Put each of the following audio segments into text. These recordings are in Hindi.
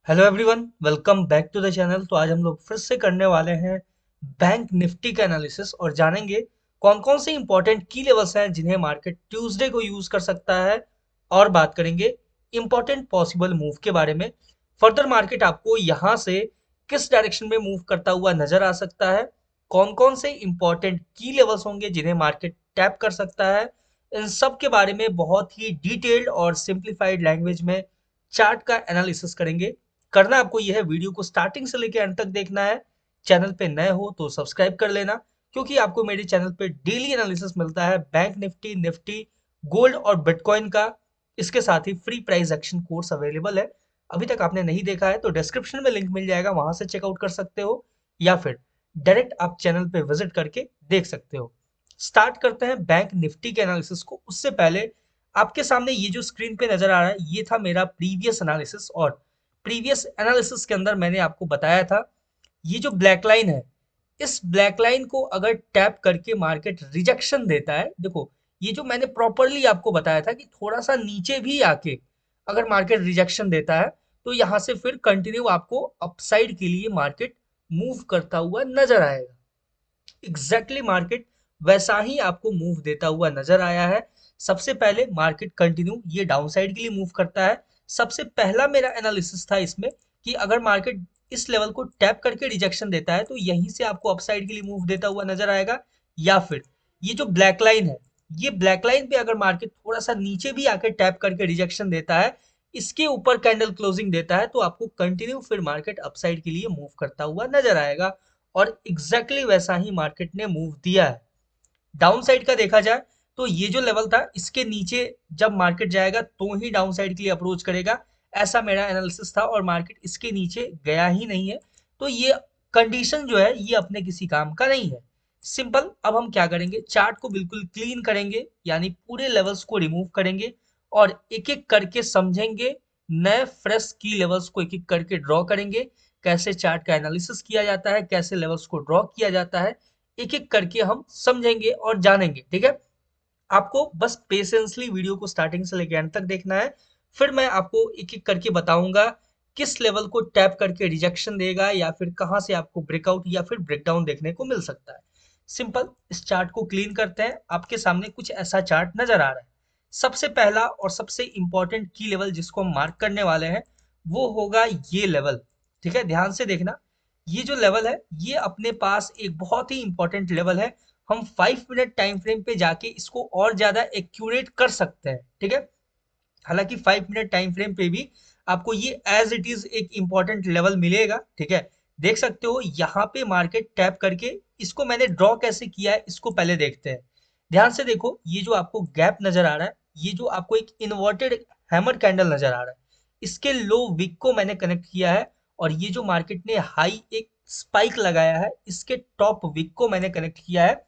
Hello everyone, welcome back to the channel. तो आज हम लोग फिर से करने वाले हैं बैंक निफ्टी का एनालिसिस और जानेंगे कौन कौन से इंपॉर्टेंट की लेवल्स हैं जिन्हें मार्केट ट्यूसडे को यूज कर सकता है। और बात करेंगे इंपॉर्टेंट पॉसिबल मूव के बारे में। फर्दर मार्केट आपको यहाँ से किस डायरेक्शन में मूव करता हुआ नजर आ सकता है, कौन कौन से इंपॉर्टेंट की लेवल्स होंगे जिन्हें मार्केट टैप कर सकता है, इन सब के बारे में बहुत ही डिटेल्ड और सिंप्लीफाइड लैंग्वेज में चार्ट का एनालिसिस करेंगे। करना आपको यह है, वीडियो को स्टार्टिंग से लेकर एंड तक देखना है। चैनल पे नए हो तो सब्सक्राइब कर लेना, क्योंकि आपको मेरे चैनल पे डेली एनालिसिस मिलता है बैंक निफ्टी, निफ्टी, गोल्ड और बिटकॉइन का। इसके साथ ही free price action course available है। अभी तक आपने नहीं देखा है तो डिस्क्रिप्शन में लिंक मिल जाएगा, वहां से चेकआउट कर सकते हो, या फिर डायरेक्ट आप चैनल पे विजिट करके देख सकते हो। स्टार्ट करते हैं बैंक निफ्टी के एनालिसिस को। उससे पहले आपके सामने ये जो स्क्रीन पे नजर आ रहा है, ये था मेरा प्रीवियस एनालिसिस। और प्रीवियस एनालिसिस के अंदर मैंने आपको बताया था, ये जो ब्लैक लाइन है, इस ब्लैक लाइन को अगर टैप करके मार्केट रिजेक्शन देता है, देखो ये जो मैंने प्रॉपरली आपको बताया था कि थोड़ा सा नीचे भी आके अगर मार्केट रिजेक्शन देता है तो यहां से फिर कंटिन्यू आपको अपसाइड के लिए मार्केट मूव करता हुआ नजर आएगा। एग्जैक्टली मार्केट वैसा ही आपको मूव देता हुआ नजर आया है। सबसे पहले मार्केट कंटिन्यू ये डाउन साइड के लिए मूव करता है। सबसे पहला मेरा एनालिसिस था इसमें कि अगर मार्केट इस लेवल को टैप करके रिजेक्शन देता है तो यहीं से आपको अपसाइड के लिए मूव देता हुआ नजर आएगा। या फिर ये जो ब्लैक लाइन है, ये ब्लैक लाइन पे अगर मार्केट थोड़ा सा नीचे भी आके टैप करके रिजेक्शन देता है, इसके ऊपर कैंडल क्लोजिंग देता है, तो आपको कंटिन्यू फिर मार्केट अपसाइड के लिए मूव करता हुआ नजर आएगा। और एग्जैक्टली वैसा ही मार्केट ने मूव दिया है। डाउन साइड का देखा जाए तो ये जो लेवल था, इसके नीचे जब मार्केट जाएगा तो ही डाउन साइड के लिए अप्रोच करेगा, ऐसा मेरा एनालिसिस था। और मार्केट इसके नीचे गया ही नहीं है, तो ये कंडीशन जो है ये अपने किसी काम का नहीं है। सिंपल। अब हम क्या करेंगे, चार्ट को बिल्कुल क्लीन करेंगे, यानी पूरे लेवल्स को रिमूव करेंगे और एक एक करके समझेंगे। नए फ्रेश की लेवल्स को एक एक करके ड्रॉ करेंगे, कैसे चार्ट का एनालिसिस किया जाता है, कैसे लेवल्स को ड्रॉ किया जाता है, एक एक करके हम समझेंगे और जानेंगे। ठीक है, आपको बस पेशेंसली वीडियो को स्टार्टिंग से लेकर एंड तक देखना है। फिर मैं आपको एक एक करके बताऊंगा किस लेवल को टैप करके रिजेक्शन देगा, या फिर कहां से आपको ब्रेकआउट या फिर ब्रेकडाउन देखने को मिल सकता है। सिंपल। इस चार्ट को क्लीन करते हैं। आपके सामने कुछ ऐसा चार्ट नजर आ रहा है। सबसे पहला और सबसे इंपॉर्टेंट की लेवल जिसको हम मार्क करने वाले हैं, वो होगा ये लेवल। ठीक है, ध्यान से देखना। ये जो लेवल है, ये अपने पास एक बहुत ही इंपॉर्टेंट लेवल है। हम 5 मिनट टाइम फ्रेम पे जाके इसको और ज्यादा एक्यूरेट कर सकते हैं। ठीक है, हालांकि 5 मिनट टाइम फ्रेम पे भी आपको ये एज इट इज एक इंपॉर्टेंट लेवल मिलेगा। ठीक है, देख सकते हो यहाँ पे मार्केट टैप करके, इसको मैंने ड्रॉ कैसे किया है इसको पहले देखते हैं। ध्यान से देखो, ये जो आपको गैप नजर आ रहा है, ये जो आपको एक इन्वर्टेड हैमर कैंडल नजर आ रहा है, इसके लो विक को मैंने कनेक्ट किया है। और ये जो मार्केट ने हाई एक स्पाइक लगाया है, इसके टॉप विक को मैंने कनेक्ट किया है।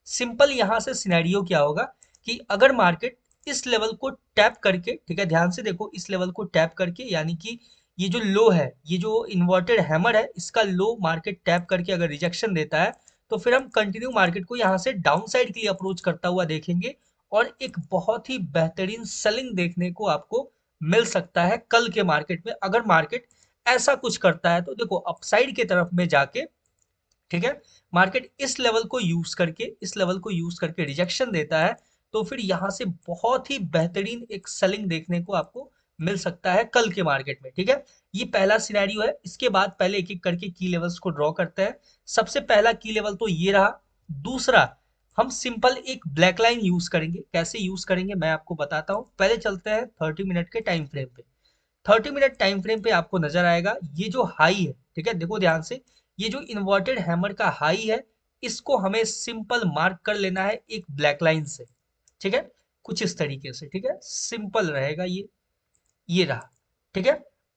सिंपल। यहां से सिनेरियो क्या होगा कि अगर मार्केट इस लेवल को टैप करके, ठीक है ध्यान से देखो, इस लेवल को टैप करके, यानी कि ये जो लो है, ये जो इन्वर्टेड हैमर है, इसका लो मार्केट टैप करके अगर रिजेक्शन देता है, तो फिर हम कंटिन्यू मार्केट को यहाँ से डाउन साइड के लिए अप्रोच करता हुआ देखेंगे। और एक बहुत ही बेहतरीन सेलिंग देखने को आपको मिल सकता है कल के मार्केट में। अगर मार्केट ऐसा कुछ करता है तो देखो अपसाइड की तरफ में जाके, ठीक है, मार्केट इस लेवल को यूज करके रिजेक्शन देता है, तो फिर यहां से बहुत ही बेहतरीन एक सेलिंग देखने को आपको मिल सकता है कल के मार्केट में। ठीक है, ये पहला सिनेरियो है। इसके बाद पहले एक एक करके की लेवल्स को ड्रॉ करते हैं। सबसे पहला की लेवल तो ये रहा। दूसरा, हम सिंपल एक ब्लैक लाइन यूज करेंगे। कैसे यूज करेंगे मैं आपको बताता हूँ। पहले चलते हैं 30 मिनट के टाइम फ्रेम पे। 30 मिनट टाइम फ्रेम पे आपको नजर आएगा ये जो हाई है, ठीक है देखो ध्यान से, ये जो इन्वर्टेड हैमर का हाई है, इसको हमें सिंपल मार्क कर लेना है एक ब्लैक लाइन से। ठीक है, कुछ इस तरीके से। ठीक है, सिंपल रहेगा ये रहा। ठीक है,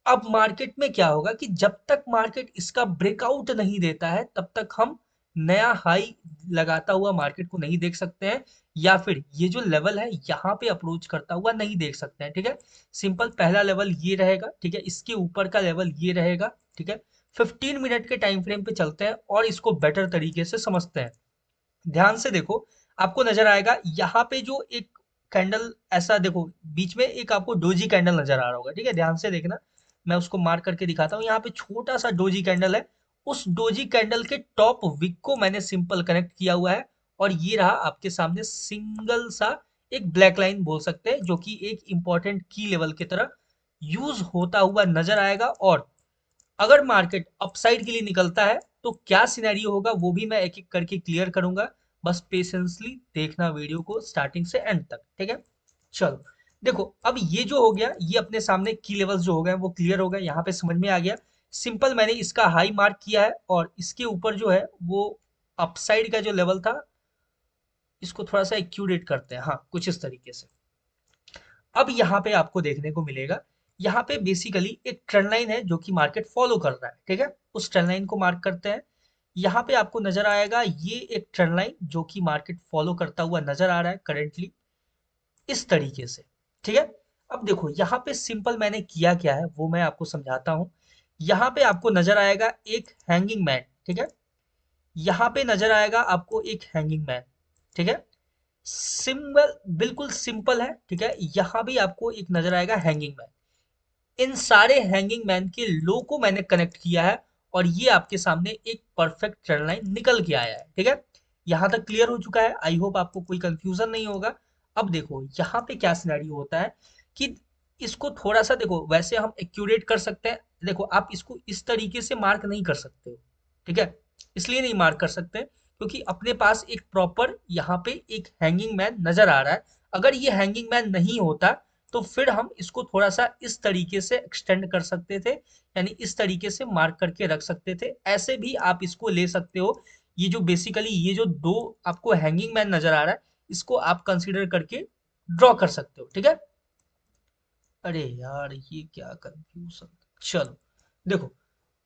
अब मार्केट में क्या होगा कि जब तक मार्केट इसका ब्रेकआउट नहीं देता है, तब तक हम नया हाई लगाता हुआ मार्केट को नहीं देख सकते हैं, या फिर ये जो लेवल है यहाँ पे अप्रोच करता हुआ नहीं देख सकते हैं। ठीक है, सिंपल। पहला लेवल ये रहेगा, ठीक है, इसके ऊपर का लेवल ये रहेगा। ठीक है, 15 मिनट के टाइम फ्रेम पे चलते हैं और इसको बेटर तरीके से समझते हैं। ध्यान से देखो, आपको नजर आएगा यहाँ पे जो एक कैंडल, ऐसा देखो बीच में एक आपको डोजी कैंडल नजर आ रहा होगा। ठीक है, ध्यान से देखना, मैं उसको मार्क करके दिखाता हूँ। यहाँ पे छोटा सा डोजी कैंडल है, उस डोजी कैंडल के टॉप विक को मैंने सिंपल कनेक्ट किया हुआ है, और ये रहा आपके सामने सिंगल सा एक ब्लैक लाइन बोल सकते हैं, जो कि एक इंपॉर्टेंट की लेवल की तरह यूज होता हुआ नजर आएगा। और अगर मार्केट अपसाइड के लिए निकलता है तो क्या सिनेरियो होगा वो भी मैं एक एक करके क्लियर करूंगा। बस पेशेंसली देखना वीडियो को स्टार्टिंग से एंड तक, ठीक है। चलो देखो, अब ये जो हो गया, ये अपने सामने की लेवल्स जो हो गए वो क्लियर हो गए, यहाँ पे समझ में आ गया। सिंपल मैंने इसका हाई मार्क किया है, और इसके ऊपर जो है वो अपसाइड का जो लेवल था, इसको थोड़ा सा एक्यूरेट करते हैं, हाँ कुछ इस तरीके से। अब यहाँ पे आपको देखने को मिलेगा, यहाँ पे बेसिकली एक ट्रेंड लाइन है जो कि मार्केट फॉलो कर रहा है, ठीक है। उस ट्रेंड लाइन को मार्क करते हैं। यहाँ पे आपको नजर आएगा ये एक ट्रेंड लाइन जो कि मार्केट फॉलो करता हुआ नजर आ रहा है करेंटली, इस तरीके से, ठीक है। अब देखो यहाँ पे सिंपल मैंने किया क्या है वो मैं आपको समझाता हूँ। यहाँ पे आपको नजर आएगा एक हैंगिंग मैन, ठीक है। यहाँ पे नजर आएगा आपको एक हैंगिंग मैन, ठीक है। सिंबल बिल्कुल सिंपल है, ठीक है। यहाँ भी आपको एक नजर आएगा हैंगिंग मैन। इन सारे हैंगिंग मैन के लो को मैंने कनेक्ट किया है, और ये आपके सामने एक परफेक्ट ट्रेंड लाइन निकल के आया है, ठीक है। यहाँ तक क्लियर हो चुका है, आई होप आपको कोई कंफ्यूजन नहीं होगा। अब देखो यहाँ पे क्या सिनेरियो होता है कि इसको थोड़ा सा देखो, वैसे हम एक्यूरेट कर सकते हैं। देखो आप इसको इस तरीके से मार्क नहीं कर सकते हो, ठीक है। इसलिए नहीं मार्क कर सकते क्योंकि अपने पास एक प्रॉपर यहाँ पे एक हैंगिंग मैन नजर आ रहा है। अगर ये हैंगिंग मैन नहीं होता तो फिर हम इसको थोड़ा सा इस तरीके से एक्सटेंड कर सकते थे, यानी इस तरीके से मार्क करके रख सकते थे। ऐसे भी आप इसको ले सकते हो। ये जो बेसिकली ये जो दो आपको हैंगिंग मैन नजर आ रहा है, इसको आप कंसीडर करके ड्रॉ कर सकते हो, ठीक है। अरे यार ये क्या कंफ्यूजन। चलो देखो,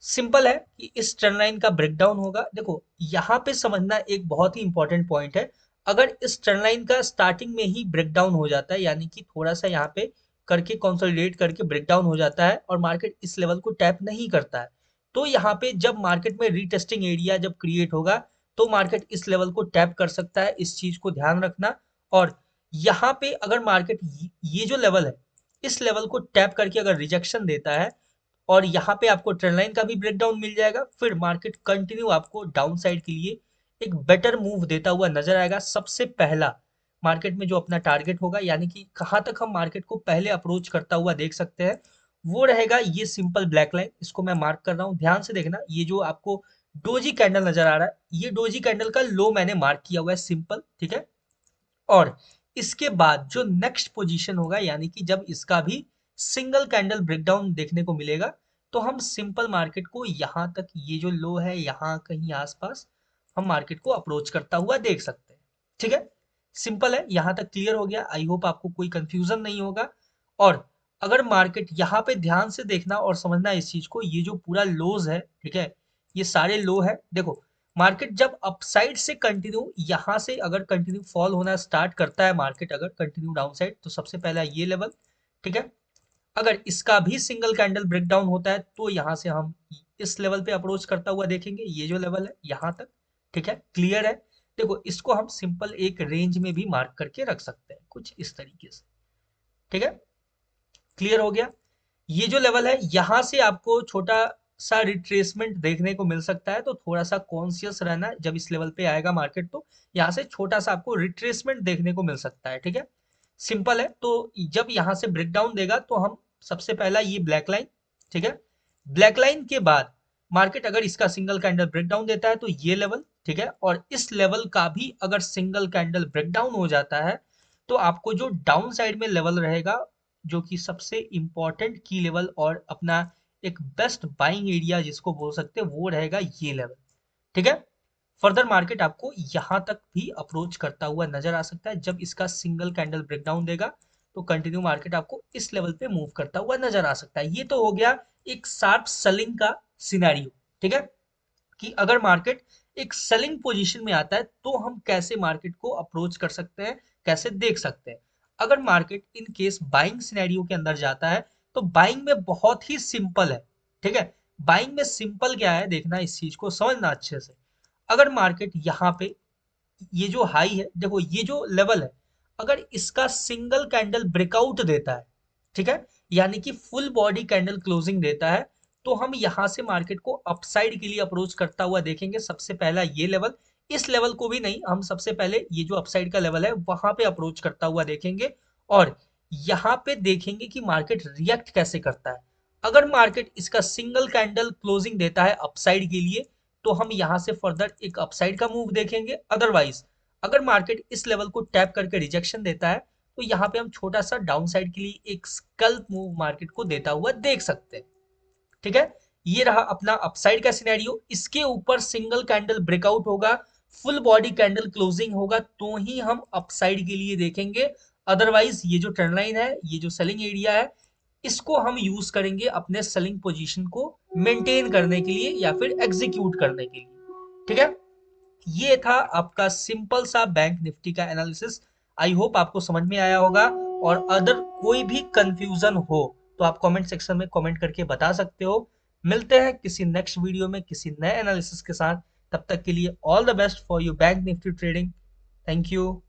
सिंपल है कि इस ट्रेंड लाइन का ब्रेकडाउन होगा। देखो यहाँ पे समझना एक बहुत ही इंपॉर्टेंट पॉइंट है। अगर इस ट्रेंड लाइन का स्टार्टिंग में ही ब्रेकडाउन हो जाता है, यानी कि थोड़ा सा यहाँ पे करके कंसोलिडेट करके ब्रेकडाउन हो जाता है और मार्केट इस लेवल को टैप नहीं करता है, तो यहाँ पे जब मार्केट में रीटेस्टिंग एरिया जब क्रिएट होगा तो मार्केट इस लेवल को टैप कर सकता है। इस चीज को ध्यान रखना। और यहाँ पे अगर मार्केट ये जो लेवल है, इस लेवल को टैप करके अगर रिजेक्शन देता है, और यहाँ पे आपको ट्रेंड लाइन का भी ब्रेकडाउन मिल जाएगा, फिर मार्केट कंटिन्यू आपको डाउन साइड के लिए एक बेटर मूव देता हुआ नजर आएगा। सबसे पहला मार्केट में जो अपना टारगेट होगा, यानी कि कहाँ तक हम मार्केट को पहले अप्रोच करता हुआ देख सकते हैं, वो रहेगा ये सिंपल ब्लैक लाइन। इसको मैं मार्क कर रहा हूँ, ध्यान से देखना। ये जो आपको डोजी कैंडल नजर आ रहा है, ये डोजी कैंडल का लो मैंने मार्क किया हुआ है सिंपल, ठीक है। और इसके बाद जो नेक्स्ट पोजीशन होगा, यानी कि जब इसका भी सिंगल कैंडल ब्रेकडाउन देखने को मिलेगा, तो हम सिंपल मार्केट को यहाँ तक, ये जो लो है यहाँ कहीं आसपास, हम मार्केट को अप्रोच करता हुआ देख सकते हैं, ठीक है। सिंपल है, यहाँ तक क्लियर हो गया। आई होप आपको कोई कंफ्यूजन नहीं होगा। और अगर मार्केट यहाँ पे ध्यान से देखना और समझना इस चीज को, ये जो पूरा लोज है, ठीक है, ये सारे लो है। देखो मार्केट जब अपसाइड से कंटिन्यू यहाँ से अगर कंटिन्यू फॉल होना स्टार्ट करता है, मार्केट अगर कंटिन्यू डाउन साइड, तो सबसे पहला ये लेवल, ठीक है। अगर इसका भी सिंगल कैंडल ब्रेकडाउन होता है तो यहाँ से हम इस लेवल पे अप्रोच करता हुआ देखेंगे, ये जो लेवल है यहाँ तक, ठीक है। क्लियर है। देखो इसको हम सिंपल एक रेंज में भी मार्क करके रख सकते हैं कुछ इस तरीके से, ठीक है। क्लियर हो गया। ये जो लेवल है यहाँ से आपको छोटा सा रिट्रेसमेंट देखने को मिल सकता है, तो थोड़ा सा कॉन्शियस रहना। जब इस लेवल पे आएगा मार्केट तो यहाँ से छोटा सा आपको रिट्रेसमेंट देखने को मिल सकता है, ठीक है। सिंपल है। तो जब यहाँ से ब्रेकडाउन देगा तो हम सबसे पहला ये ब्लैक लाइन, ठीक है। ब्लैक लाइन के बाद मार्केट अगर इसका सिंगल कैंडल ब्रेकडाउन देता है तो ये लेवल, ठीक है। और इस लेवल का भी अगर सिंगल कैंडल ब्रेकडाउन हो जाता है तो आपको जो डाउन साइड में लेवल रहेगा, जो कि सबसे इंपॉर्टेंट की लेवल और अपना एक बेस्ट बाइंग एरिया जिसको बोल सकते हैं, वो रहेगा ये लेवल, ठीक है। फर्दर मार्केट आपको यहां तक भी अप्रोच करता हुआ नजर आ सकता है। जब इसका सिंगल कैंडल ब्रेकडाउन देगा तो कंटिन्यू मार्केट आपको इस लेवल पे मूव करता हुआ नजर आ सकता है। ये तो हो गया एक शार्प सेलिंग का सिनेरियो, ठीक है, कि अगर मार्केट एक सेलिंग पोजीशन में आता है तो हम कैसे मार्केट को अप्रोच कर सकते हैं, कैसे देख सकते हैं। अगर market in case buying scenario के अंदर जाता है तो बाइंग में बहुत ही सिंपल है, ठीक है। बाइंग में सिंपल क्या है देखना, इस चीज को समझना अच्छे से। अगर मार्केट यहाँ पे ये जो हाई है, देखो ये जो लेवल है, अगर इसका सिंगल कैंडल ब्रेकआउट देता है, ठीक है, यानी कि फुल बॉडी कैंडल क्लोजिंग देता है, तो हम यहाँ से मार्केट को अपसाइड के लिए अप्रोच करता हुआ देखेंगे। सबसे पहला ये लेवल, इस लेवल को भी नहीं, हम सबसे पहले ये जो अपसाइड का लेवल है वहां पे अप्रोच करता हुआ देखेंगे और यहाँ पे देखेंगे कि मार्केट रिएक्ट कैसे करता है। अगर मार्केट इसका सिंगल कैंडल क्लोजिंग देता है अपसाइड के लिए, तो हम यहाँ से फर्दर एक अपसाइड का मूव देखेंगे। अदरवाइज अगर मार्केट इस लेवल को टैप करके रिजेक्शन देता है, तो यहाँ पे हम छोटा सा डाउन साइड के लिए एक स्कल्प मूव मार्केट को देता हुआ देख सकते हैं। ठीक है, ये रहा अपना अपसाइड का सिनेरियो। इसके ऊपर सिंगल कैंडल ब्रेकआउट होगा, फुल बॉडी कैंडल क्लोजिंग होगा, तो ही हम अपसाइड के लिए देखेंगे। अदरवाइज ये जो ट्रेंड लाइन है, ये जो सेलिंग एरिया है, इसको हम यूज करेंगे अपने सेलिंग पोजीशन को मेंटेन करने के लिए या फिर एग्जीक्यूट करने के लिए। ठीक है, ये था आपका सिंपल सा बैंक निफ्टी का एनालिसिस। आई होप आपको समझ में आया होगा, और अदर कोई भी कंफ्यूजन हो तो आप कमेंट सेक्शन में कमेंट करके बता सकते हो। मिलते हैं किसी नेक्स्ट वीडियो में किसी नए एनालिसिस के साथ। तब तक के लिए all the best for your bank Nifty trading. Thank you.